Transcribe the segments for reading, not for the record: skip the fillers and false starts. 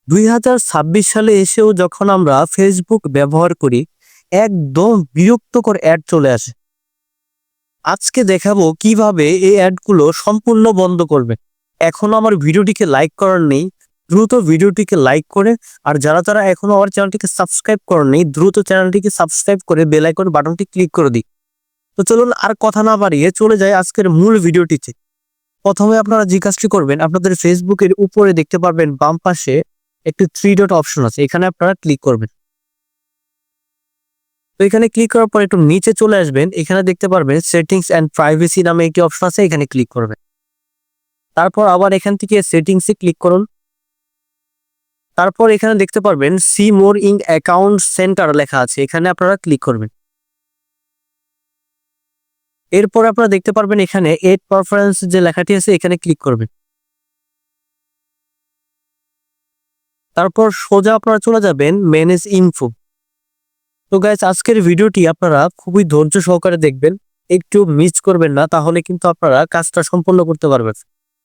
2026 সালে এসেও যখন আমরা ফেসবুক ব্যবহার করি, একদম বিরক্তকর অ্যাড চলে আসে। আজকে দেখাবো কিভাবে এই অ্যাডগুলো সম্পূর্ণ বন্ধ করবে। এখনো আমার ভিডিওটিকে লাইক করার নেই, দ্রুত ভিডিওটিকে লাইক করে, আর যারা এখনো আমার চ্যানেলটিকে সাবস্ক্রাইব করেননি, দ্রুত চ্যানেলটিকে সাবস্ক্রাইব করে বেল আইকন বাটনটি ক্লিক করে দিই। তো চলুন আর কথা না বাড়িয়ে চলে যাই আজকের মূল ভিডিওটিতে। প্রথমে আপনারা যে কাজটি করবেন, আপনাদের ফেসবুকের উপরে দেখতে পারবেন বাম পাশে একটি 3 ডট অপশন আছে, এখানে আপনারা ক্লিক করবেন। তো এখানে ক্লিক করার পর একটু নিচে চলে আসবেন, এখানে দেখতে পারবেন সেটিংস অ্যান্ড প্রাইভেসি নামে একটি অপশন আছে, এখানে ক্লিক করবেন। তারপর আবার এখান থেকে সেটিংসে ক্লিক করুন। তারপর এখানে দেখতে পারবেন see more in account centre লেখা আছে, এখানে আপনারা ক্লিক করবেন। এরপর আপনারা দেখতে পারবেন এখানে এড পারফরম্যান্স যে লেখাটি আছে, এখানে ক্লিক করবেন। তারপর সোজা আপনারা চলে যাবেন ম্যানেজ ইনফো। তো গাইস, আজকের ভিডিওটি আপনারা খুবই ধৈর্য সহকারে দেখবেন, একটু মিস করবেন না, তাহলে কিন্তু আপনারা কাজটা সম্পন্ন করতে পারবেন।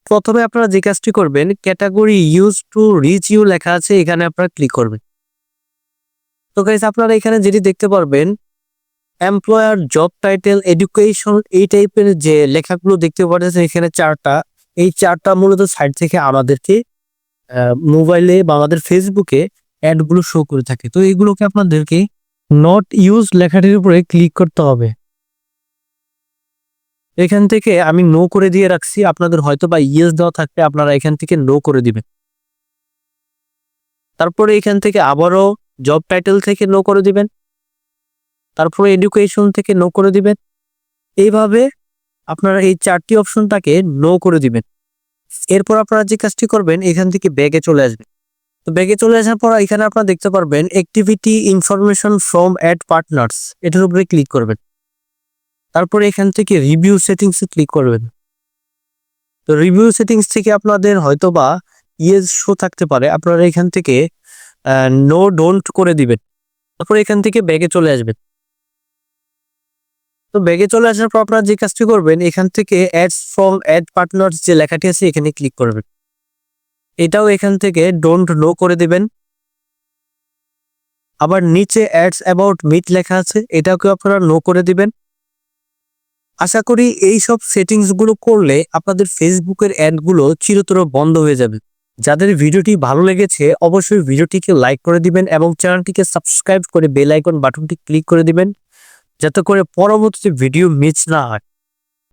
প্রথমে আপনারা যে কাজটি করবেন, category use to reach you লেখা আছে, এখানে আপনারা ক্লিক করবেন। তো গাইস, আপনারা এখানে যেটি দেখতে পারবেন এমপ্লয়ার, জব টাইটেল, এডুকেশন, এই টাইপের যে লেখাগুলো দেখতে পাচ্ছেন এখানে চারটা, এই চারটা মূলত সাইট থেকে আমাদেরকে মোবাইলে বা আমাদের ফেসবুকে অ্যাডগুলো শো করে থাকে। তো এইগুলোকে আপনাদেরকে নট ইউজ লেখাটির উপরে ক্লিক করতে হবে। এখান থেকে আমি নো করে দিয়ে রাখছি, আপনাদের হয়তো বা ইয়েস দেওয়া থাকলে আপনারা এখান থেকে নো করে দিবেন। তারপরে এখান থেকে আবারও জব টাইটেল থেকে নো করে দিবেন, তারপরে এডুকেশন থেকে নো করে দিবেন। এইভাবে আপনারা এই চারটি অপশনটাকে নো করে দিবেন। এরপর আপনারা যে কাজটি করবেন, এখান থেকে ব্যাগে চলে আসবেন। তো ব্যাগে চলে আসার পর এখানে আপনারা দেখতে পারবেন activity information from ad partners, এটার উপরে ক্লিক করবেন। তারপরে এখান থেকে রিভিউ সেটিংসে ক্লিক করবেন। তো রিভিউ সেটিংস থেকে আপনাদের হয়তোবা ইয়েস শো থাকতে পারে, আপনারা এখান থেকে নো ডোন্ট করে দিবেন। তারপরে এখান থেকে ব্যাগে চলে আসবেন। তো ব্যাগে চলে আসার পর আপনারা যে কাজটি করবেন, এখান থেকে অ্যাডস ফ্রম অ্যাড পার্টনার্স যে লেখাটি আছে, এখানে ক্লিক করবেন। এটাও এখান থেকে ডোন্ট নো করে দিবেন। আবার নিচে অ্যাডস অ্যাবাউট মিট লেখা আছে, এটাকে আপনারা নো করে দিবেন। আশা করি এই সব সেটিংসগুলো করলে আপনাদের ফেসবুকের অ্যাডগুলো চিরতর বন্ধ হয়ে যাবে। যাদের ভিডিওটি ভালো লেগেছে অবশ্যই ভিডিওটিকে লাইক করে দিবেন এবং চ্যানেলটিকে সাবস্ক্রাইব করে বেল আইকন বাটনটি ক্লিক করে দিবেন, যাতে করে পরবর্তী ভিডিও মিস না হয়।